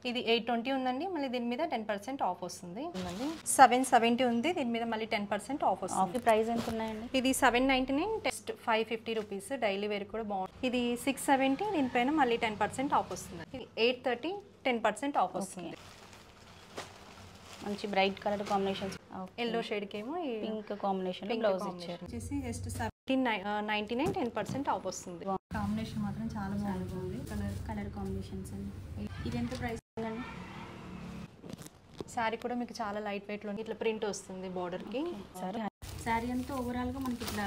ఇది 820 ఉందండి. మళ్ళీ దీని మీద 10% ఆఫ్ వస్తుంది. 770 ఉంది. దీని మీద మళ్ళీ 10% ఆఫ్ వస్తుంది. ఈ ప్రైస్ ఎంత ఉన్నాయండి? ఇది 799 టెస్ట్ 550 రూపీస్. డైలీ వేర్ కూడా బాగుంది. ఇది 670. దీనిపైన మళ్ళీ 10% ఆఫ్ వస్తుంది. ఇది 830 10% ఆఫ్ వస్తుంది. మంచి బ్రైట్ కలర్ కాంబినేషన్స్. ఎల్లో షేడ్కి ఏమో పింక్ కాంబినేషన్ బ్లౌజ్ ఇచ్చారు. వచ్చేసి జస్ట్ 1799 10% ఆఫ్ వస్తుంది. కాంబినేషన్ మాత్రం చాలా బాగుంటుంది. కలర్ కాంబినేషన్స్ అండి. ఇది ఎంత ప్రైస్ ఉందండి? శారీ కూడా మీకు చాలా లైట్ వెయిట్లో ఇట్లా ప్రింట్ వస్తుంది బార్డర్కి. శారీ అంతా ఓవరాల్గా మనకి ఇట్లా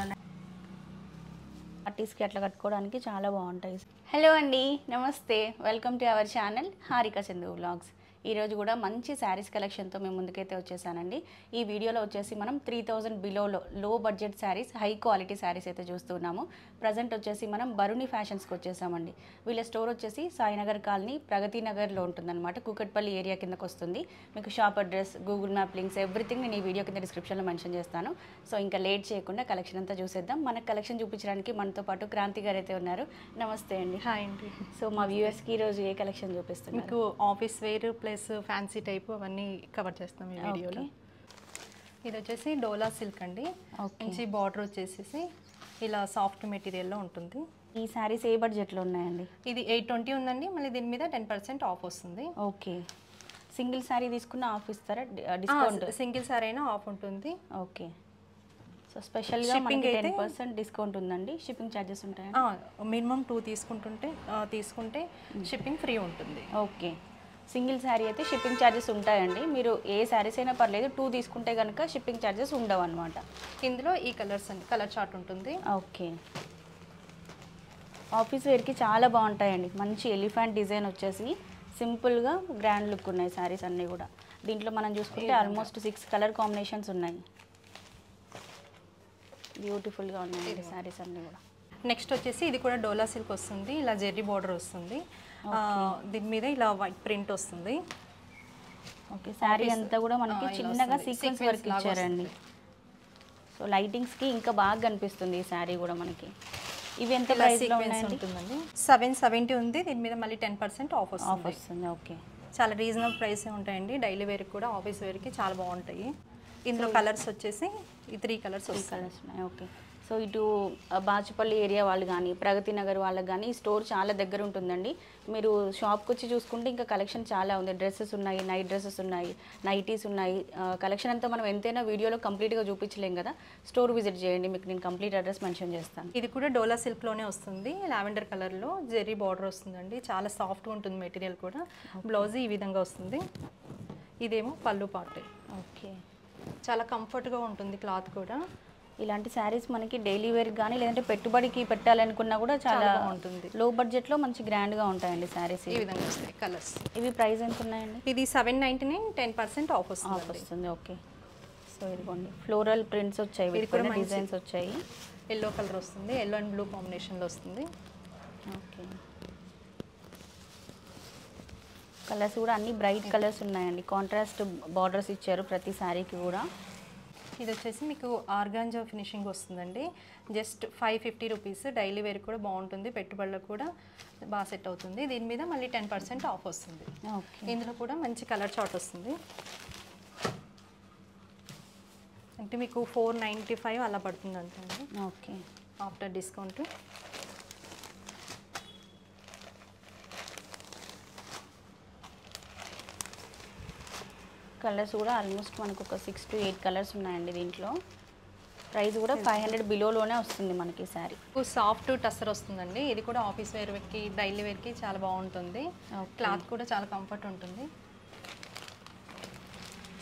పార్టీస్కి అట్లా కట్టుకోవడానికి చాలా బాగుంటాయి. హలో అండి, నమస్తే, welcome to our channel Harika Chandu vlogs. ఈరోజు కూడా మంచి శారీస్ కలెక్షన్తో మేము ముందుకైతే వచ్చేసానండి. ఈ వీడియోలో వచ్చేసి మనం 3000 బిలోలో లో budget saris, high quality saris అయితే చూస్తున్నాము. ప్రజెంట్ వచ్చేసి మనం బరుణి ఫ్యాషన్స్కి వచ్చేసామండి. వీళ్ళ స్టోర్ వచ్చేసి సాయినగర్ కాలనీ ప్రగతి నగర్లో ఉంటుందన్నమాట. కూకట్పల్లి ఏరియా కిందకు వస్తుంది. మీకు shop address, Google map links everything నేను ఈ వీడియో కింద డిస్క్రిప్షన్లో మెన్షన్ చేస్తాను. సో ఇంకా లేట్ చేయకుండా కలెక్షన్ అంతా చూసేద్దాం. మనకు కలెక్షన్ చూపించడానికి మనతో పాటు క్రాంతి గారు అయితే ఉన్నారు. నమస్తే అండి. హాయ్ అండి. సో మా వ్యూవర్స్కి ఈరోజు ఏ కలెక్షన్ చూపిస్తున్నారు? మీకు office wear plus fancy type అవన్నీ కవర్ చేస్తాం ఈ వీడియోలో. ఇది వచ్చేసి డోలా సిల్క్ అండి. మంచి బార్డర్ వచ్చేసి ఇలా సాఫ్ట్ మెటీరియల్లో ఉంటుంది. ఈ శారీస్ ఏ బడ్జెట్లో ఉన్నాయండి? ఇది 820 ఉందండి. మళ్ళీ దీని మీద 10% ఆఫ్ వస్తుంది. ఓకే. సింగిల్ శారీ తీసుకున్న ఆఫ్ ఇస్తారా? డిస్కౌంట్ సింగిల్ శారీ అయినా ఆఫ్ ఉంటుంది. ఓకే. సో స్పెషల్గా మనకి 10% డిస్కౌంట్ ఉందండి. షిప్పింగ్ ఛార్జెస్ ఉంటాయి? మినిమం 2 తీసుకుంటే షిప్పింగ్ ఫ్రీ ఉంటుంది. ఓకే. సింగిల్ శారీ అయితే షిప్పింగ్ ఛార్జెస్ ఉంటాయండి. మీరు ఏ శారీస్ అయినా పర్లేదు, 2 తీసుకుంటే కనుక షిప్పింగ్ ఛార్జెస్ ఉండవు అనమాట. ఇందులో ఈ కలర్స్ అండి, కలర్ చార్ట్ ఉంటుంది. ఓకే. ఆఫీస్ వేర్కి చాలా బాగుంటాయండి. మంచి ఎలిఫెంట్ డిజైన్ వచ్చేసి సింపుల్గా గ్రాండ్ లుక్ ఉన్నాయి శారీస్ అన్నీ కూడా. దీంట్లో మనం చూసుకుంటే ఆల్మోస్ట్ 6 కలర్ కాంబినేషన్స్ ఉన్నాయి. బ్యూటిఫుల్గా ఉన్నాయి శారీస్ అన్నీ కూడా. నెక్స్ట్ వచ్చేసి ఇది కూడా డోలా సిల్క్ వస్తుంది. ఇలా జెర్రీ బార్డర్ వస్తుంది. దీని మీద ఇలా వైట్ ప్రింట్ వస్తుంది. ఓకే. శారీ అంతా కూడా మనకి చిన్నగా సీక్వెన్స్ వర్క్ ఇచ్చారండి. సో లైటింగ్స్కి ఇంకా బాగా కనిపిస్తుంది ఈ శారీ కూడా మనకి. ఇవి ఎంత ప్రైస్లో ఉంటుందండి? 770 ఉంది. దీని మీద మళ్ళీ 10% ఆఫ్ వస్తుంది. ఓకే. చాలా రీజనబుల్ ప్రైసే ఉంటాయండి. డైలీ వేర్కి కూడా ఆఫీస్ వేర్కి చాలా బాగుంటాయి. ఇందులో కలర్స్ వచ్చేసి ఈ 3 కలర్స్ ఉన్నాయి. ఓకే. సో ఇటు బాచుపల్లి ఏరియా వాళ్ళు కానీ, ప్రగతి నగర్ వాళ్ళకి కానీ ఈ స్టోర్ చాలా దగ్గర ఉంటుందండి. మీరు షాప్కి వచ్చి చూసుకుంటే ఇంకా కలెక్షన్ చాలా ఉంది. డ్రెస్సెస్ ఉన్నాయి, నైట్ డ్రెస్సెస్ ఉన్నాయి, నైటీస్ ఉన్నాయి. కలెక్షన్ అంతా మనం ఎంతైనా వీడియోలో కంప్లీట్గా చూపించలేం కదా. స్టోర్ విజిట్ చేయండి, మీకు నేను కంప్లీట్ అడ్రస్ మెన్షన్ చేస్తాను. ఇది కూడా డోలా సిల్క్లోనే వస్తుంది. లావెండర్ కలర్లో జెర్రీ బార్డర్ వస్తుందండి. చాలా సాఫ్ట్గా ఉంటుంది మెటీరియల్ కూడా. బ్లౌజ్ ఈ విధంగా వస్తుంది. ఇదేమో పళ్ళు పార్ట్. ఓకే. చాలా కంఫర్ట్గా ఉంటుంది క్లాత్ కూడా. ఇలాంటి శారీస్ మనకి డైలీ వేర్ కానీ లేదంటే పెట్టుబడికి పెట్టాలనుకున్నా కూడా చాలా బాగుంటుంది. లో బడ్జెట్లో మంచి గ్రాండ్గా ఉంటాయండి శారీస్. ఈ విధంగా వస్తాయి కలర్స్. ఇవి ప్రైస్ ఎంత ఉన్నాయండి? ఇది 799 10% ఆఫ్ వస్తుంది. ఓకే. సో ఇదిగోండి ఫ్లోరల్ ప్రింట్స్ వచ్చాయి, డిజైన్స్ వచ్చాయి. ఎల్లో కలర్ వస్తుంది. ఎల్లో అండ్ బ్లూ కాంబినేషన్లో వస్తుంది. ఓకే. కలర్స్ కూడా అన్ని బ్రైట్ కలర్స్ ఉన్నాయండి. కాంట్రాస్ట్ బార్డర్స్ ఇచ్చారు ప్రతి శారీకి కూడా. ఇది వచ్చేసి మీకు ఆర్గాంజా ఫినిషింగ్ వస్తుందండి. Just 550 rupees. డైలీ వేర్ కూడా బాగుంటుంది, పెట్టుబడులకు కూడా బాగా సెట్ అవుతుంది. దీని మీద మళ్ళీ 10% ఆఫ్ వస్తుంది. ఇందులో కూడా మంచి కలర్ చార్ట్ వస్తుంది. అంటే మీకు 495 అలా పడుతుంది అంటండి. ఓకే. After discount. కలర్స్ కూడా ఆల్మోస్ట్ మనకు ఒక 6 to 8 కలర్స్ ఉన్నాయండి దీంట్లో. ప్రైస్ కూడా 500 బిలోలోనే వస్తుంది మనకి శారీ. సాఫ్ట్ టస్సర్ వస్తుందండి. ఇది కూడా ఆఫీస్ వేర్కి, డైలీ వేర్కి చాలా బాగుంటుంది. క్లాత్ కూడా చాలా కంఫర్ట్ ఉంటుంది.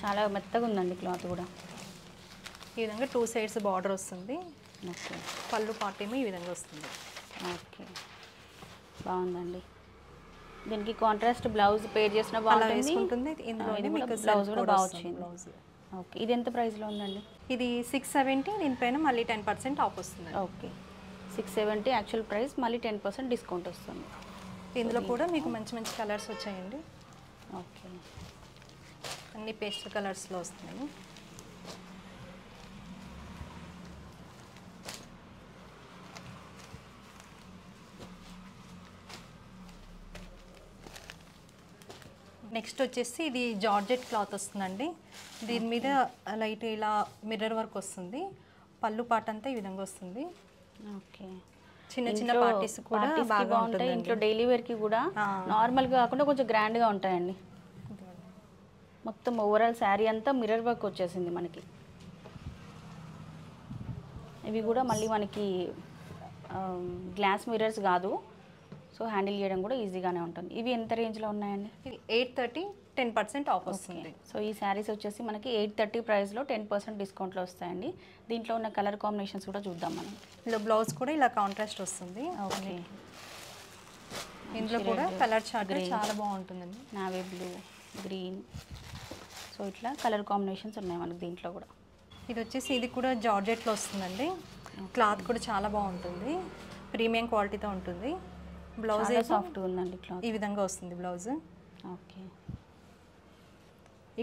చాలా మెత్తగా ఉందండి క్లాత్ కూడా. ఈ విధంగా 2 సైడ్స్ బార్డర్ వస్తుంది. ఓకే. పళ్ళు పార్ట్ ఏమో ఈ విధంగా వస్తుంది. ఓకే, బాగుందండి. దీనికి కాంట్రాస్ట్ బ్లౌజ్ పేర్ చేసిన బాగుంటుంది. బ్లౌజ్ కూడా బాగా వచ్చింది. ఓకే. ఇది ఎంత ప్రైస్లో ఉందండి? ఇది 670. దీనిపైన మళ్ళీ 10% ఆఫ్ వస్తుంది. ఓకే. 670 యాక్చువల్ ప్రైస్, మళ్ళీ 10% డిస్కౌంట్ వస్తుంది. ఇందులో కూడా మీకు మంచి మంచి కలర్స్ వచ్చాయండి. ఓకే. అన్ని పేస్టల్ కలర్స్లో వస్తున్నాయి. నెక్స్ట్ వచ్చేసి ఇది జార్జెట్ క్లాత్ వస్తుందండి. దీని మీద లైట్ ఇలా మిర్రర్ వర్క్ వస్తుంది. పళ్ళు పాట అంతా ఈ విధంగా వస్తుంది. ఓకే, చిన్న చిన్న పార్టీస్ కూడా బాగా ఉంటాయి. ఇంట్లో డైలీ వేర్కి కూడా నార్మల్గా కాకుండా కొంచెం గ్రాండ్గా ఉంటాయండి. మొత్తం ఓవరాల్ శారీ అంతా మిర్రర్ వర్క్ వచ్చేసింది మనకి. ఇవి కూడా మళ్ళీ మనకి గ్లాస్ మిర్రర్స్ కాదు, సో హ్యాండిల్ చేయడం కూడా ఈజీగానే ఉంటుంది. ఇవి ఎంత రేంజ్లో ఉన్నాయండి? 830 10% ఆఫ్ వస్తుంది. సో ఈ శారీస్ వచ్చేసి మనకి 830 ప్రైస్లో 10% డిస్కౌంట్లో వస్తాయండి. దీంట్లో ఉన్న కలర్ కాంబినేషన్స్ కూడా చూద్దాం మనం. ఇందులో బ్లౌజ్ కూడా ఇలా కాంట్రాస్ట్ వస్తుంది. ఓకే, ఇందులో కూడా కలర్ చార్ట్ చాలా బాగుంటుందండి. నావీ బ్లూ, గ్రీన్, సో ఇట్లా కలర్ కాంబినేషన్స్ ఉన్నాయి మనకి దీంట్లో కూడా. ఇది వచ్చేసి ఇది కూడా జార్జెట్లో వస్తుందండి. క్లాత్ కూడా చాలా బాగుంటుంది, ప్రీమియం క్వాలిటీతో ఉంటుంది. బ్లౌజ్ సాఫ్ట్గా ఉందండి క్లాత్. ఈ విధంగా వస్తుంది బ్లౌజ్. ఓకే,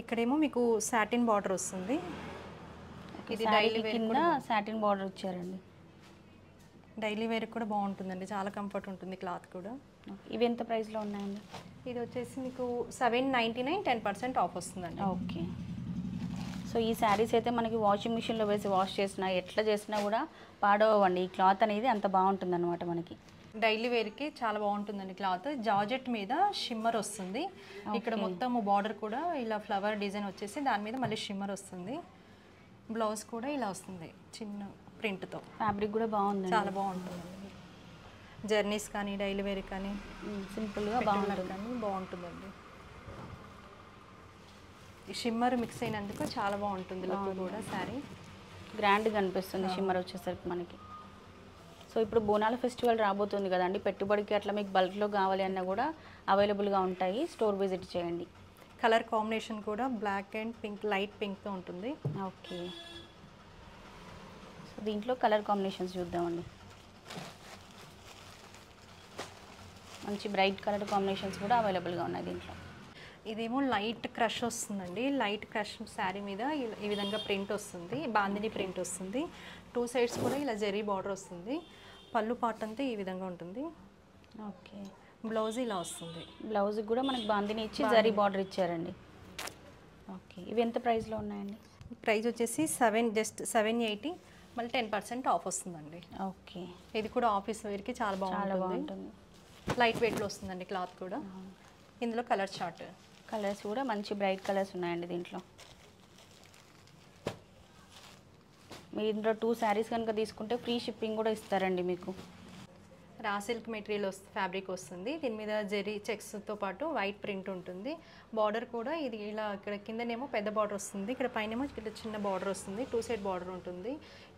ఇక్కడేమో మీకు సాటిన్ బార్డర్ వస్తుంది. ఇది డైలీ వేర్ కింద సాటిన్ బార్డర్ ఇచ్చారండి. డైలీ వేర్ కూడా బాగుంటుందండి, చాలా కంఫర్ట్ ఉంటుంది క్లాత్ కూడా. ఇవి ఎంత ప్రైస్లో ఉన్నాయండి? ఇది వచ్చేసి మీకు 799 10% ఆఫ్ వస్తుందండి. ఓకే, సో ఈ శారీస్ అయితే మనకి వాషింగ్ మిషన్లో వేసి వాష్ చేసినా ఎట్లా చేసినా కూడా పాడవండి. ఈ క్లాత్ అనేది అంత బాగుంటుంది అనమాట మనకి. డైలీ వేర్కి చాలా బాగుంటుందండి క్లాత్. జార్జెట్ మీద షిమ్మర్ వస్తుంది. ఇక్కడ మొత్తం బార్డర్ కూడా ఇలా ఫ్లవర్ డిజైన్ వచ్చేసి దాని మీద మళ్ళీ షిమ్మర్ వస్తుంది. బ్లౌజ్ కూడా ఇలా వస్తుంది చిన్న ప్రింట్తో. ఫ్యాబ్రిక్ కూడా బాగుంది, చాలా బాగుంటుందండి. జర్నీస్ కానీ డైలీ వేర్ కానీ సింపుల్గా బాగుంటుంది కానీ బాగుంటుందండి. ఈ షిమ్మర్ మిక్స్ అయినందుకు చాలా బాగుంటుంది లుక్ కూడా. శారీ గ్రాండ్గా అనిపిస్తుంది షిమ్మర్ వచ్చేసరికి మనకి. సో ఇప్పుడు బోనాల ఫెస్టివల్ రాబోతుంది కదండి, పెట్టుబడికి అట్లా మీకు బల్క్లో కావాలి అన్నా కూడా అవైలబుల్గా ఉంటాయి. స్టోర్ విజిట్ చేయండి. కలర్ కాంబినేషన్ కూడా బ్లాక్ అండ్ పింక్, లైట్ పింక్తో ఉంటుంది. ఓకే, సో దీంట్లో కలర్ కాంబినేషన్స్ చూద్దామండి. మంచి బ్రైట్ కలర్ కాంబినేషన్స్ కూడా అవైలబుల్గా ఉన్నాయి దీంట్లో. ఇదేమో లైట్ క్రష్ వస్తుందండి. లైట్ క్రష్ శారీ మీద ఈ విధంగా ప్రింట్ వస్తుంది, బాందిని ప్రింట్ వస్తుంది. 2 సైడ్స్ కూడా ఇలా జెరీ బార్డర్ వస్తుంది. పళ్ళు పార్ట్ అంతా ఈ విధంగా ఉంటుంది. ఓకే, బ్లౌజ్ ఇలా వస్తుంది. బ్లౌజ్కి కూడా మనకి బాందిని ఇచ్చి జరీ బార్డర్ ఇచ్చారండి. ఓకే, ఇవి ఎంత ప్రైస్లో ఉన్నాయండి? ప్రైస్ వచ్చేసి జస్ట్ 780, మళ్ళీ 10% ఆఫ్ వస్తుందండి. ఓకే, ఇది కూడా ఆఫీస్ వేర్కి చాలా బాగుంటుంది. లైట్ వెయిట్లో వస్తుందండి క్లాత్ కూడా. ఇందులో కలర్ చార్ట్, కలర్స్ కూడా మంచి బ్రైట్ కలర్స్ ఉన్నాయండి దీంట్లో. మీరు ఇందులో 2 శారీస్ కనుక తీసుకుంటే ఫ్రీ షిప్పింగ్ కూడా ఇస్తారండి మీకు. రా సిల్క్ మెటీరియల్ ఫ్యాబ్రిక్ వస్తుంది. దీని మీద జెరీ చెక్స్తో పాటు వైట్ ప్రింట్ ఉంటుంది. బార్డర్ కూడా ఇది ఇలా ఇక్కడ కిందనేమో పెద్ద బార్డర్ వస్తుంది, ఇక్కడ పైనేమో ఇక్కడ చిన్న బార్డర్ వస్తుంది. 2 సైడ్ బార్డర్ ఉంటుంది.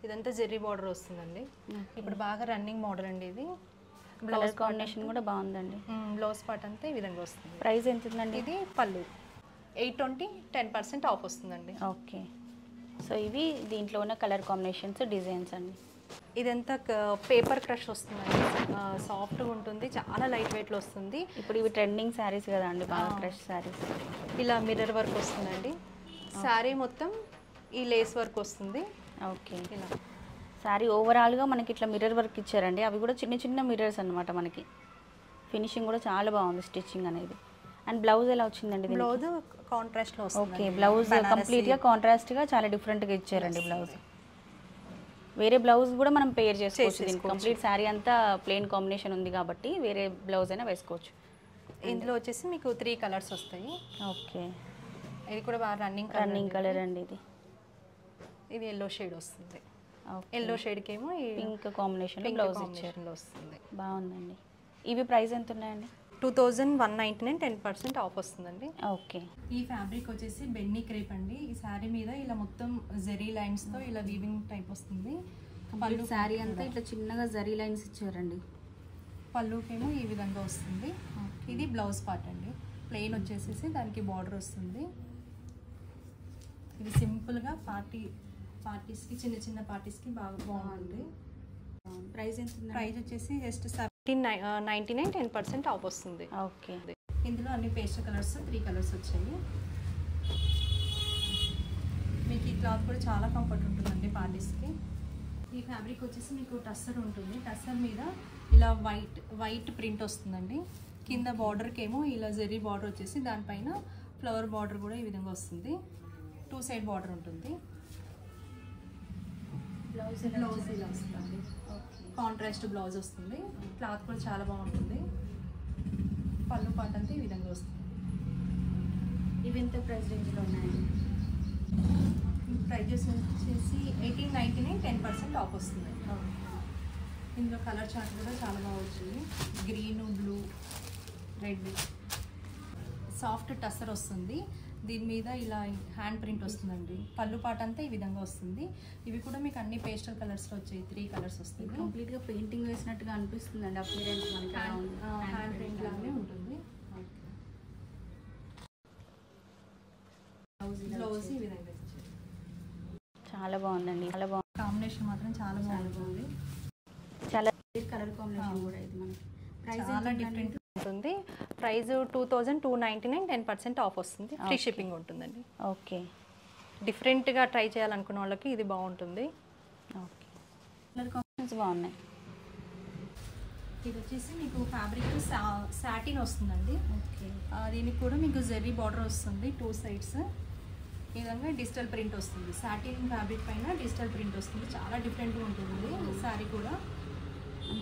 ఇదంతా జెరీ బార్డర్ వస్తుందండి. ఇప్పుడు బాగా రన్నింగ్ మోడల్ అండి ఇది. బ్లౌజ్ కాంబినేషన్ కూడా బాగుందండి. బ్లౌజ్ పార్ట్ అంతా ఈ విధంగా వస్తుంది. ప్రైస్ ఎంత ఉందండి? ఇది పళ్ళు 820 10% ఆఫ్ వస్తుందండి. ఓకే, సో ఇవి దీంట్లో ఉన్న కలర్ కాంబినేషన్స్, డిజైన్స్ అండి. ఇదంతా పేపర్ క్రష్ వస్తుందండి. సాఫ్ట్గా ఉంటుంది, చాలా లైట్ వెయిట్లో వస్తుంది. ఇప్పుడు ఇవి ట్రెండింగ్ శారీస్ కదా అండి, బాగా క్రష్ శారీస్. ఇలా మిర్రర్ వర్క్ వస్తుందండి. శారీ మొత్తం ఈ లేస్ వర్క్ వస్తుంది. ఓకే, ఇలా శారీ ఓవరాల్గా మనకి ఇట్లా మిర్రర్ వర్క్ ఇచ్చారండి. అవి కూడా చిన్న చిన్న మిర్రర్స్ అనమాట మనకి. ఫినిషింగ్ కూడా చాలా బాగుంది, స్టిచ్చింగ్ అనేది. అండ్ బ్లౌజ్ ఎలా వచ్చిందండి? బ్లౌజ్ కాంట్రాస్ట్లో వస్తుంది. ఓకే, బ్లౌజ్ కంప్లీట్గా కాంట్రాస్ట్గా చాలా డిఫరెంట్గా ఇచ్చారండి బ్లౌజ్. వేరే బ్లౌజ్ కూడా మనం పేర్ చేసుకోవచ్చు. దీనికి కంప్లీట్ శారీ అంతా ప్లెయిన్ కాంబినేషన్ ఉంది కాబట్టి వేరే బ్లౌజ్ అయినా వేసుకోవచ్చు. ఇందులో వచ్చేసి మీకు 3 కలర్స్ వస్తాయి. ఓకే, ఇది కూడా బాగా రన్నింగ్ కలర్ అండి. ఇది ఎల్లో షేడ్ వస్తుంది. ఎల్లో షేడ్కి ఏమో పింక్ కాంబినేషన్ బ్లౌజ్ ఇచ్చారు, వస్తుంది. బాగుందండి. ఇవి ప్రైస్ ఎంత ఉన్నాయండి? 2199 10% ఆఫ్ వస్తుందండి. ఓకే, ఈ ఫ్యాబ్రిక్ వచ్చేసి బెన్నీ క్రేప్ అండి. ఈ శారీ మీద ఇలా మొత్తం జెరీ లైన్స్తో ఇలా వీవింగ్ టైప్ వస్తుంది. పళ్ళు శారీ అంతా ఇట్లా చిన్నగా జరీ లైన్స్ ఇచ్చారండి. పళ్ళుకేమో ఈ విధంగా వస్తుంది. ఇది బ్లౌజ్ పార్ట్ అండి. ప్లెయిన్ వచ్చేసేసి దానికి బార్డర్ వస్తుంది. ఇది సింపుల్గా పార్టీస్కి చిన్న చిన్న పార్టీస్కి బాగా బాగుంటుంది. ప్రైస్ ఎంత? ప్రైస్ వచ్చేసి జస్ట్ 1799 10% ఆఫ్ వస్తుంది. ఓకే, ఇందులో అన్ని పేస్టల్ కలర్స్ 3 కలర్స్ వచ్చాయి. మీకు ఈ క్లాత్ కూడా చాలా కంఫర్ట్ ఉంటుందండి పార్టీస్కి. ఈ ఫ్యాబ్రిక్ వచ్చేసి మీకు టస్సర్ ఉంటుంది. టస్సర్ మీద ఇలా వైట్ ప్రింట్ వస్తుందండి. కింద బార్డర్కి ఏమో ఇలా జెరీ బార్డర్ వచ్చేసి దానిపైన ఫ్లవర్ బార్డర్ కూడా ఈ విధంగా వస్తుంది. 2 సైడ్ బార్డర్ ఉంటుంది. బ్లౌజ్ ఇలా వస్తుంది. కాంట్రాస్ట్ బ్లౌజ్ వస్తుంది. క్లాత్ కూడా చాలా బాగుంటుంది. పళ్ళు పాట అంతా ఈ విధంగా వస్తుంది. ఇవి ఎంత ప్రైస్ రేంజ్లో ఉన్నాయండి? ప్రైజెస్ వచ్చేసి 1899, 10% ఆఫ్ వస్తుంది. ఇందులో కలర్ చార్ట్ కూడా చాలా బాగా వచ్చింది. Green, blue, red, soft tussar వస్తుంది. దీని మీద ఇలా హ్యాండ్ ప్రింట్ వస్తుందండి. పళ్ళు పాట అంతా ఈ విధంగా వస్తుంది. ఇవి కూడా మీకు అన్ని పేస్టల్ కలర్స్లో వచ్చాయి. 3 కలర్స్ వస్తాయి. కంప్లీట్గా పెయింటింగ్ వేసినట్టుగా అనిపిస్తుందండి. అపియరెన్స్ మనకి హ్యాండ్ ప్రింట్ లాగానే ఉంటుంది. బ్లౌజ్ ఈ విధంగా ఇచ్చారు. చాలా బాగుందండి. చాలా బాగుంది. కాంబినేషన్ మాత్రం చాలా బాగుంటుంది. చాలా కలర్ కాంబినేషన్ కూడా ఇది మనకి ప్రైస్ చాలా డిఫరెంట్ ఉంటుంది. ప్రైస్ 2299, 10% ఆఫ్ వస్తుంది. ఫ్రీ షిప్పింగ్ ఉంటుందండి. ఓకే. డిఫరెంట్గా ట్రై చేయాలనుకున్న వాళ్ళకి ఇది బాగుంటుంది. ఓకే. కలర్ కాంబినేషన్స్ బాగున్నాయి. ఇది వచ్చేసి మీకు ఫ్యాబ్రిక్ సాటిన్ వస్తుందండి. ఓకే. దీనికి కూడా మీకు జెర్రీ బార్డర్ వస్తుంది 2 సైడ్స్. ఈ విధంగా డిజిటల్ ప్రింట్ వస్తుంది. సాటిన్ ఫ్యాబ్రిక్ పైన డిజిటల్ ప్రింట్ వస్తుంది. చాలా డిఫరెంట్గా ఉంటుంది ఈ శారీ కూడా.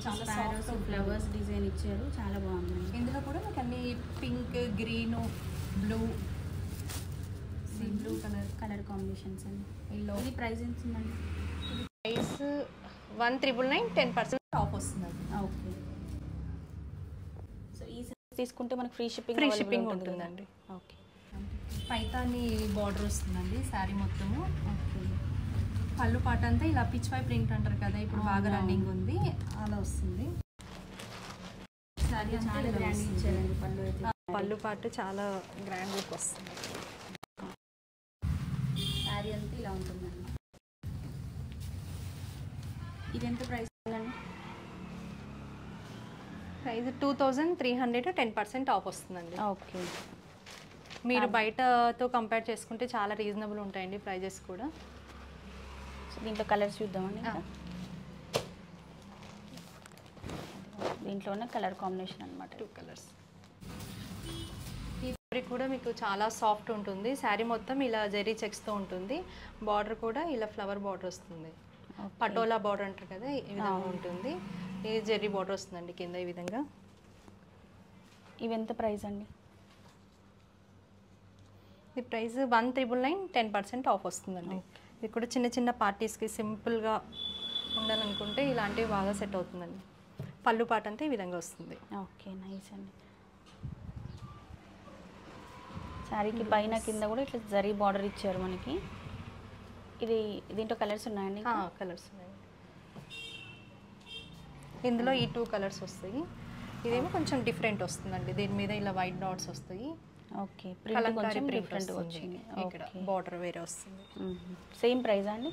చాలా సాఫ్ట్ ఫ్లవర్స్ డిజైన్ ఇచ్చారు. చాలా బాగుంది. ఇందులో కూడా మీకు అన్ని pink, green, blue, sea blue colour combinations అండి. ఇది ప్రైస్ ఎంత ఉందండి? ప్రైస్ 1999, 10% ఆఫ్ వస్తుందండి. ఓకే. సో ఈ తీసుకుంటే మనకి ఫ్రీ షిప్పింగ్ ఉంటుందండి. ఓకే. పైతాని బార్డర్ వస్తుందండి శారీ మొత్తము. ఓకే. పళ్ళు పాట అంతా ఇలా పిచ్ పై ప్రింట్ అంటారు కదా, ఇప్పుడు బాగా రన్నింగ్ ఉంది, అలా వస్తుంది. శారీ అంతా గ్రాండ్ ఇచ్చారండి. పళ్ళు పాట చాలా గ్రాండ్ లుక్ వస్తుంది. శారీ అంతా ఇలా ఉంటుందండి. ఇది ఎంత ప్రైస్ ఉందండి? ప్రైస్ 2300, 10% ఆఫ్ వస్తుందండి. ఓకే. మీరు బయటతో కంపేర్ చేసుకుంటే చాలా రీజనబుల్ ఉంటాయండి ప్రైజెస్ కూడా. దీంట్లో కలర్స్ చూద్దామండి. దీంట్లో ఉన్న కలర్ కాంబినేషన్ అనమాట. 2 కలర్స్. ఈ ఫ్యాబ్రిక్ కూడా మీకు చాలా సాఫ్ట్ ఉంటుంది. శారీ మొత్తం ఇలా జెరీ చెక్స్తో ఉంటుంది. బార్డర్ కూడా ఇలా ఫ్లవర్ బార్డర్ వస్తుంది. పటోలా బార్డర్ అంటారు కదా, ఈ విధంగా ఉంటుంది. ఇది జెర్రీ బార్డర్ వస్తుందండి కింద ఈ విధంగా. ఇవి ఎంత ప్రైస్ అండి? ఈ ప్రైస్ 1999, 10% ఆఫ్ వస్తుందండి. ఇది కూడా చిన్న చిన్న పార్టీస్కి సింపుల్గా ఉండాలనుకుంటే ఇలాంటివి బాగా సెట్ అవుతుందండి. పళ్ళు పాట అంతా ఈ విధంగా వస్తుంది. ఓకే, నైస్ అండి. శారీకి పైన కింద కూడా ఇట్లా జరీ బార్డర్ ఇచ్చారు మనకి. ఇది దీంట్లో కలర్స్ ఉన్నాయండి? కలర్స్ ఉన్నాయి. ఇందులో ఈ 2 కలర్స్ వస్తాయి. ఇదేమో కొంచెం డిఫరెంట్ వస్తుందండి. దీని మీద ఇలా వైట్ డాట్స్ వస్తాయి. ఓకే. ప్రింట్ కొంచెం డిఫరెంట్ వచ్చింది. ఇక్కడ బార్డర్ వేరే వస్తుంది. సేమ్ ప్రైస్ అండి?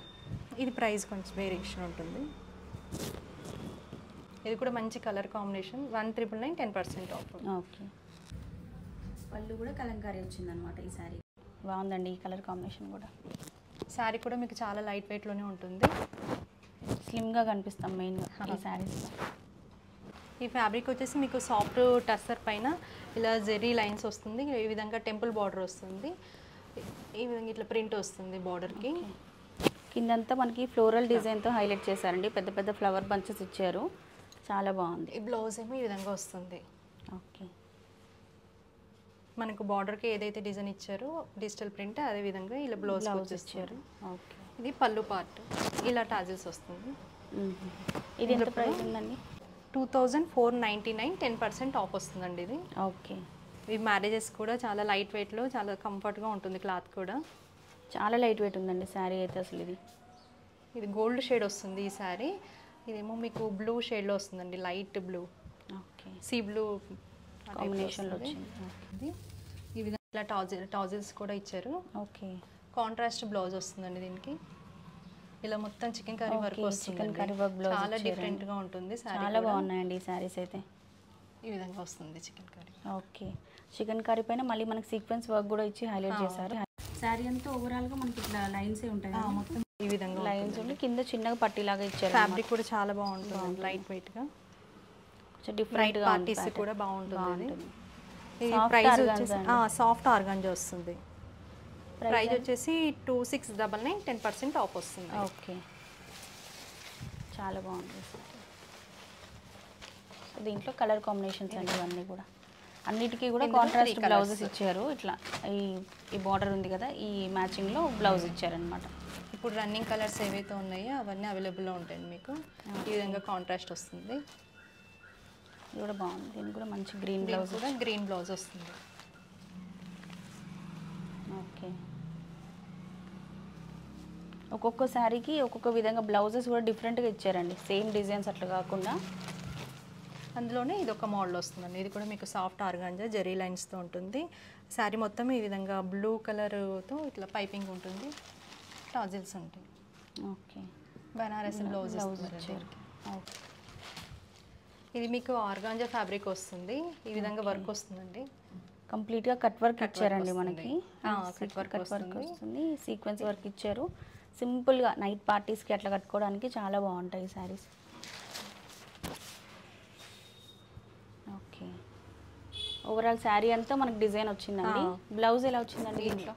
ఇది ప్రైస్ కొంచెం వేరియేషన్ ఉంటుంది. ఇది కూడా మంచి కలర్ కాంబినేషన్. 1999, 10% ఆఫ్. ఓకే. పళ్ళు కూడా కలంకారీ వచ్చిందనమాట ఈ శారీ. బాగుందండి ఈ కలర్ కాంబినేషన్ కూడా. శారీ కూడా మీకు చాలా లైట్ వెయిట్లోనే ఉంటుంది. స్లిమ్గా కనిపిస్తాం మెయిన్గా ఈ శారీస్లో. ఈ ఫ్యాబ్రిక్ వచ్చేసి మీకు సాఫ్ట్ టస్సర్ పైన ఇలా జెరీ లైన్స్ వస్తుంది. ఈ విధంగా టెంపుల్ బార్డర్ వస్తుంది. ఈ విధంగా ఇట్లా ప్రింట్ వస్తుంది బార్డర్కి. కిందంతా మనకి ఫ్లోరల్ డిజైన్తో హైలైట్ చేశారండి. పెద్ద పెద్ద ఫ్లవర్ బంచెస్ ఇచ్చారు. చాలా బాగుంది. ఈ బ్లౌజ్ ఏమో ఈ విధంగా వస్తుంది. ఓకే. మనకు బార్డర్కి ఏదైతే డిజైన్ ఇచ్చారో డిజిటల్ ప్రింట్, అదే విధంగా ఇలా బ్లౌజ్ ఇచ్చారు. ఓకే. ఇది పళ్ళు పార్ట్, ఇలా టాజిల్స్ వస్తుంది. ఇది ఎంత ప్రైస్ ఉందండి? 2499, 10% ఆఫ్ వస్తుందండి ఇది. ఓకే. ఈ మ్యారేజెస్ కూడా చాలా లైట్ వెయిట్లో చాలా కంఫర్ట్గా ఉంటుంది. క్లాత్ కూడా చాలా లైట్ వెయిట్ ఉందండి శారీ అయితే. అసలు ఇది గోల్డ్ షేడ్ వస్తుంది ఈ శారీ. ఇదేమో మీకు బ్లూ షేడ్లో వస్తుందండి, light blue. Okay. Sea blue కాంబినేషన్లో వచ్చింది. ఈ విధంగా టాజిల్స్ కూడా ఇచ్చారు. ఓకే. కాంట్రాస్ట్ బ్లౌజ్ వస్తుందండి దీనికి. ఇలా మొత్తం చికెన్ కర్రీ వర్క్ వస్తుంది. చికెన్ కర్రీ వర్క్ బ్లౌజ్ చాలా డిఫరెంట్గా ఉంటుంది. చాలా బాగున్నాయండి ఈ శారీస్ అయితే. ఈ విధంగా వస్తుంది chicken curry. Okay. Chicken curry పైన మళ్ళీ మనకి సీక్వెన్స్ వర్క్ కూడా ఇచ్చి హైలైట్ చేశారు. శారీ అంతా ఓవరాల్గా మనకి ఇట్లా లైన్సే ఉంటాయి. మొత్తం ఈ విధంగా లైన్స్ ఉండి కింద చిన్నగా పట్టీలాగా ఇచ్చారు. ఫ్యాబ్రిక్ కూడా చాలా బాగుంటుంది, లైట్ వెయిట్గా. డిఫరెంట్ పార్టీస్ కూడా బాగుంటుంది ఇది Soft ప్రైస్ organza వచ్చేసి అండి. సాఫ్ట్ ఆర్గాంజా వస్తుంది. ప్రైస్ వచ్చేసి 2699 10% ఆఫ్ వస్తుంది. ఓకే, చాలా బాగుంది. సో దీంట్లో కలర్ కాంబినేషన్స్ అండి ఇవన్నీ కూడా. అన్నిటికీ కూడా ఇందులో కాంట్రాస్ట్ 3 బ్లౌజెస్ ఇచ్చారు. ఇట్లా ఈ బార్డర్ ఉంది కదా, ఈ మ్యాచింగ్లో బ్లౌజ్ ఇచ్చారనమాట. ఇప్పుడు రన్నింగ్ కలర్స్ ఏవైతే ఉన్నాయో అవన్నీ అవైలబుల్లో ఉంటాయండి మీకు. ఈ విధంగా కాంట్రాస్ట్ వస్తుంది. ఇది కూడా బాగుంది. దీనికి కూడా మంచి గ్రీన్ బ్లౌజ్ బ్లౌజ్. కూడా గ్రీన్ బ్లౌజ్ వస్తుంది. ఓకే, ఒక్కొక్క శారీకి ఒక్కొక్క విధంగా బ్లౌజెస్ కూడా డిఫరెంట్గా ఇచ్చారండి. సేమ్ డిజైన్స్ అట్లా కాకుండా. అందులోనే ఇది ఒక మోడల్ వస్తుందండి. ఇది కూడా మీకు సాఫ్ట్ ఆర్గాంజా జెరీ లైన్స్తో ఉంటుంది. శారీ మొత్తం ఈ విధంగా బ్లూ కలర్తో ఇట్లా పైపింగ్ ఉంటుంది. టాజిల్స్ ఉంటాయి. ఓకే, బనారస్ బ్లౌజ్ ఇచ్చారు. ఓకే, ఇది మీకు ఆర్గాంజా ఫ్యాబ్రిక్ వస్తుంది. ఈ విధంగా వర్క్ వస్తుందండి. కంప్లీట్గా కట్ వర్క్ ఇచ్చారండి వస్తుంది. మనకి. కట్ వర్క్ వస్తుంది, సీక్వెన్స్ వర్క్ ఇచ్చారు. సింపుల్గా నైట్ పార్టీస్కి అట్లా కట్టుకోవడానికి చాలా బాగుంటాయి శారీస్. ఓకే, ఓవరాల్ శారీ అంతా మనకి డిజైన్ వచ్చిందండి. బ్లౌజ్ ఎలా వచ్చిందండి దీంట్లో?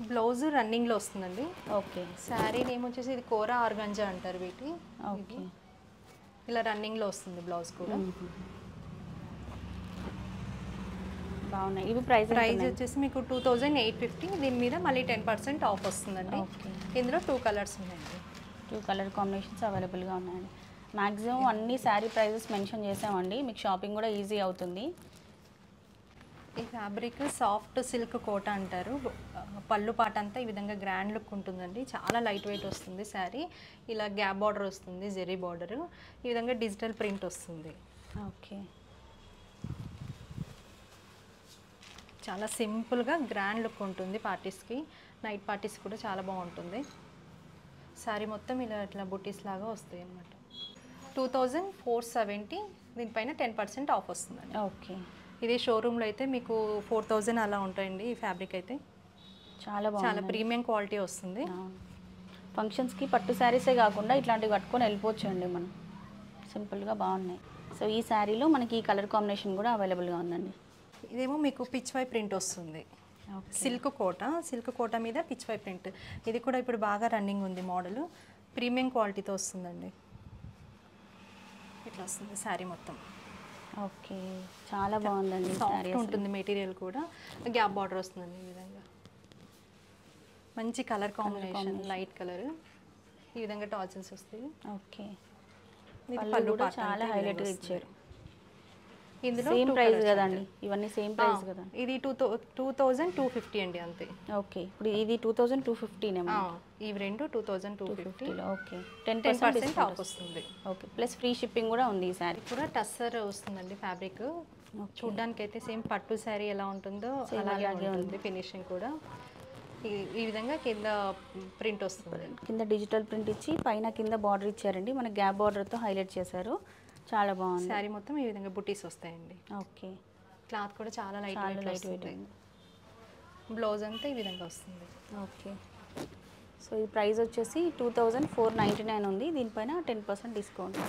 బ్లౌజ్ రన్నింగ్లో వస్తుందండి. ఓకే, శారీ నేమ్ వచ్చేసి ఇది కోరా ఆర్గాంజా అంటారు వీటి. ఓకే, ఇలా రన్నింగ్లో వస్తుంది బ్లౌజ్ కూడా. బాగున్నాయి. ఇవి ప్రైస్ వచ్చేసి మీకు 2850. దీని మీద మళ్ళీ 10% ఆఫ్ వస్తుందండి. ఓకే, ఇందులో 2 కలర్స్ ఉన్నాయండి. 2 కలర్ కాంబినేషన్స్ అవైలబుల్గా ఉన్నాయండి. మ్యాక్సిమం అన్ని శారీ ప్రైజెస్ మెన్షన్ చేసామండి, మీకు షాపింగ్ కూడా ఈజీ అవుతుంది. ఈ ఫ్యాబ్రిక్ సాఫ్ట్ సిల్క్ కోట అంటారు. పళ్ళు పాట అంతా ఈ విధంగా గ్రాండ్ లుక్ ఉంటుందండి. చాలా లైట్ వెయిట్ వస్తుంది శారీ. ఇలా గ్యాప్ బార్డర్ వస్తుంది, జెరీ బార్డర్. ఈ విధంగా డిజిటల్ ప్రింట్ వస్తుంది. ఓకే, చాలా సింపుల్గా గ్రాండ్ లుక్ ఉంటుంది పార్టీస్కి. నైట్ పార్టీస్ కూడా చాలా బాగుంటుంది. శారీ మొత్తం ఇలా ఇట్లా బుటీస్ లాగా వస్తాయి అన్నమాట. 2470. దీనిపైన 10% ఆఫ్ వస్తుందండి. ఓకే, ఇది షోరూంలో అయితే మీకు 4000 అలా ఉంటాయండి. ఈ ఫ్యాబ్రిక్ అయితే చాలా బాగుంది. చాలా ప్రీమియం క్వాలిటీ వస్తుంది. ఫంక్షన్స్కి పట్టు శారీసే కాకుండా ఇట్లాంటివి కట్టుకొని వెళ్ళిపోవచ్చు అండి మనం. సింపుల్గా బాగున్నాయి. సో ఈ శారీలో మనకి ఈ కలర్ కాంబినేషన్ కూడా అవైలబుల్గా ఉందండి. ఇదేమో మీకు పిచ్ వై ప్రింట్ వస్తుంది. సిల్క్ కోట మీద పిచ్ వై ప్రింట్. ఇది కూడా ఇప్పుడు బాగా రన్నింగ్ ఉంది మోడల్. ప్రీమియం క్వాలిటీతో వస్తుందండి. ఇట్లా వస్తుంది శారీ మొత్తం. ఓకే, చాలా బాగుందండి. సాఫ్ట్ ఉంటుంది మెటీరియల్ కూడా. గ్యాప్ బార్డర్ వస్తుందండి ఈ విధంగా. మంచి కలర్ కాంబినేషన్, లైట్ కలర్. ఈ విధంగా టాజిల్స్ వస్తాయి. ఓకే, ఇది పళ్ళు పళ్ళు కూడా పార్ట్ చాలా అంతా హైలైట్గా వస్తుంది. ఇచ్చారు. ఇందులో సేమ్ 2 ప్రైస్ colours కదండి, ఉంటాయి. ఇవన్నీ సేమ్ ప్రైస్ కదా. ఇది 2250 అండి అంతే. ఓకే, ఇప్పుడు ఇది 2250 ఇవి రెండు 2250. ఓకే, 10% ఆఫ్ వస్తుంది. ఓకే, ప్లస్ ఫ్రీ షిప్పింగ్ కూడా ఉంది ఈ శారీ. కూడా టస్సర్ వస్తుందండి ఫ్యాబ్రిక్. చూడ్డానికి అయితే సేమ్ పట్టు శారీ ఎలా ఉంటుందో అలాగే ఉంటుంది. ఫినిషింగ్ కూడా ఈ విధంగా కింద ప్రింట్ వస్తుంది. కింద డిజిటల్ ప్రింట్ ఇచ్చి పైన కింద బార్డర్ ఇచ్చారండి. మన గ్యాప్ బార్డర్తో హైలైట్ చేశారు. చాలా బాగుంది. శారీ మొత్తం ఈ విధంగా బుటీస్ వస్తాయండి. ఓకే, క్లాత్ కూడా చాలా లైట్ వెయిట్. బ్లౌజ్ అంతా ఈ విధంగా వస్తుంది. ఓకే, సో ఈ ప్రైస్ వచ్చేసి 2499 ఉంది. దీనిపైన 10% డిస్కౌంట్.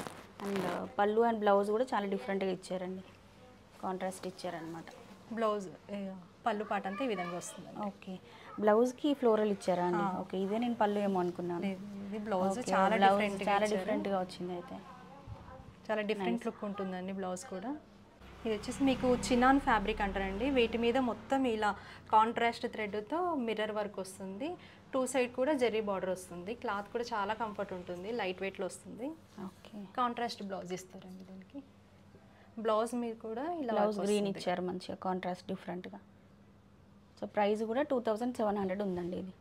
అండ్ పళ్ళు అండ్ బ్లౌజ్ కూడా చాలా డిఫరెంట్గా ఇచ్చారండి. కాంట్రాస్ట్ ఇచ్చారనమాట. బ్లౌజ్ పళ్ళు పాట అంతా ఈ విధంగా వస్తుంది. ఓకే, బ్లౌజ్కి ఫ్లోరల్ ఇచ్చారా అండి? ఓకే, ఇదే నేను పళ్ళు ఏమో అనుకున్నాను. ఇది బ్లౌజ్ చాలా డిఫరెంట్గా వచ్చింది. అయితే చాలా డిఫరెంట్ లుక్ ఉంటుందండి బ్లౌజ్ కూడా. ఇది వచ్చేసి మీకు చినాన్ ఫ్యాబ్రిక్ అంటారండి. వీటి మీద మొత్తం ఇలా కాంట్రాస్ట్ థ్రెడ్తో మిర్రర్ వర్క్ వస్తుంది. 2 సైడ్ కూడా జెర్రీ బార్డర్ వస్తుంది. క్లాత్ కూడా చాలా కంఫర్ట్ ఉంటుంది, లైట్ వెయిట్లో వస్తుంది. ఓకే, కాంట్రాస్ట్ బ్లౌజ్ ఇస్తారండి దీనికి. బ్లౌజ్ మీద కూడా ఇలా బ్లౌజ్ గ్రీన్ ఇచ్చారు మంచిగా, కాంట్రాస్ట్ డిఫరెంట్గా. సో ప్రైస్ కూడా 2700 ఉందండి. ఇది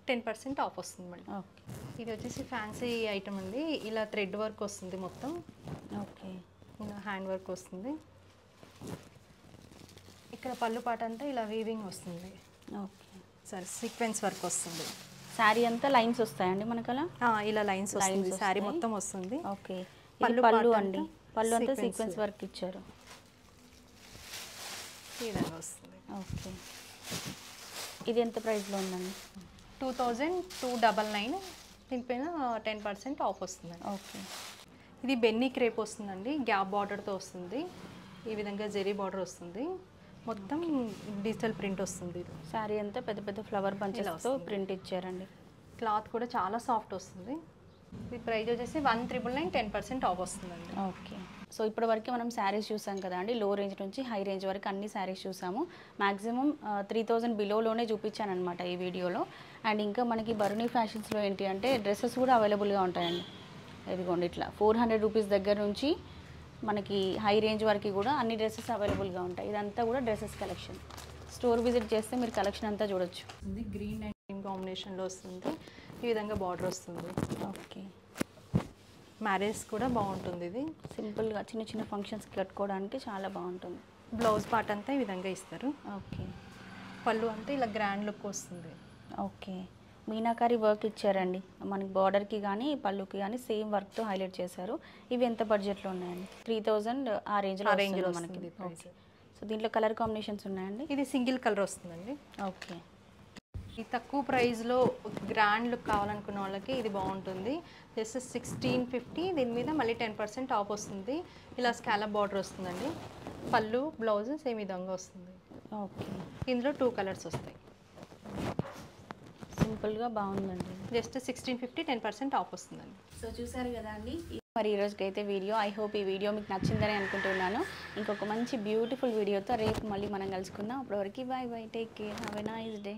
10% ఆఫ్ వస్తుంది మేడం. ఓకే, ఇది వచ్చేసి ఫ్యాన్సీ ఐటమ్ అండి. ఇలా థ్రెడ్ వర్క్ వస్తుంది మొత్తం. ఓకే, ఇలా హ్యాండ్ వర్క్ వస్తుంది. ఇక్కడ పళ్ళు పాట అంతా ఇలా వీవింగ్ వస్తుంది. ఓకే, సరే సీక్వెన్స్ వర్క్ వస్తుంది. శారీ అంతా లైన్స్ వస్తాయండి మనకు అలా? ఇలా లైన్స్ వస్తుంది. శారీ మొత్తం వస్తుంది. ఓకే, పళ్ళు అండి. పళ్ళు అంతా సీక్వెన్స్ వర్క్ ఇచ్చారు. ఈ విధంగా వస్తుంది. ఓకే, ఇది ఎంత ప్రైస్లో ఉందండి? 2299. దీనిపైన 10% ఆఫ్ వస్తుందండి. ఓకే, ఇది బెన్నీ క్రేప్ వస్తుందండి, గ్యాప్ బార్డర్తో వస్తుంది. ఈ విధంగా జెరీ బార్డర్ వస్తుంది, మొత్తం డిజిటల్ ప్రింట్ వస్తుంది. శారీ అంతా పెద్ద పెద్ద ఫ్లవర్ బంచెస్తో ప్రింట్ ఇచ్చారండి. క్లాత్ కూడా చాలా సాఫ్ట్ వస్తుంది. ఇది ప్రైస్ వచ్చేసి 1,999, 10% ఆఫ్ వస్తుందండి. ఓకే. సో ఇప్పటి వరకు మనం శారీస్ చూసాం కదా అండి, లో రేంజ్ నుంచి హై రేంజ్ వరకు అన్ని శారీస్ చూసాము. మ్యాక్సిమం 3,000 బిలోలోనే చూపించాను అనమాట ఈ వీడియోలో. అండ్ ఇంకా మనకి బరుణి ఫ్యాషన్స్లో ఏంటి అంటే డ్రెస్సెస్ కూడా అవైలబుల్గా ఉంటాయండి. ఇదిగోండి ఇట్లా 400 రూపీస్ దగ్గర నుంచి మనకి హై రేంజ్ వరకు కూడా అన్ని డ్రెస్సెస్ అవైలబుల్గా ఉంటాయి. ఇదంతా కూడా డ్రెస్సెస్ కలెక్షన్. స్టోర్ విజిట్ చేస్తే మీరు కలెక్షన్ అంతా చూడొచ్చు. గ్రీన్ అండ్ గ్రీన్ కాంబినేషన్లో వస్తుంది, ఈ విధంగా బార్డర్ వస్తుంది. ఓకే. మ్యారేజ్ కూడా బాగుంటుంది. ఇది సింపుల్గా చిన్న చిన్న ఫంక్షన్స్కి కట్టుకోవడానికి చాలా బాగుంటుంది. బ్లౌజ్ పార్ట్ అంతా ఈ విధంగా ఇస్తారు. ఓకే. పళ్ళు అంతా ఇలా గ్రాండ్ లుక్ వస్తుంది. ఓకే. మీనాకారి వర్క్ ఇచ్చారండి మనకి, బార్డర్కి కానీ పళ్ళుకి కానీ సేమ్ వర్క్తో హైలైట్ చేశారు. ఇవి ఎంత బడ్జెట్లో ఉన్నాయండి? 3,000 ఆ రేంజ్లో మనకి. ఓకే. సో దీంట్లో కలర్ కాంబినేషన్స్ ఉన్నాయండి? ఇది సింగిల్ కలర్ వస్తుందండి. ఓకే. ఈ తక్కువ ప్రైస్లో గ్రాండ్ లుక్ కావాలనుకున్న వాళ్ళకి ఇది బాగుంటుంది. జస్ట్ 1650, దీని మీద మళ్ళీ 10% ఆఫ్ వస్తుంది. ఇలా స్కాలప్ బార్డర్ వస్తుందండి, పళ్ళు బ్లౌజ్ సేమ్ విధంగా వస్తుంది. ఓకే. ఇందులో 2 కలర్స్ వస్తాయి. సింపుల్గా బాగుందండి. జస్ట్ 1650, 10% ఆఫ్ వస్తుందండి. సో చూసారు కదా అండి మరి ఈ రోజుకైతే వీడియో. ఐ హోప్ ఈ వీడియో మీకు నచ్చిందని అనుకుంటున్నాను. ఇంకొక మంచి బ్యూటిఫుల్ వీడియోతో రేపు మళ్ళీ మనం కలుసుకుందాం. అప్పటివరకు bye bye, take care, have a nice day.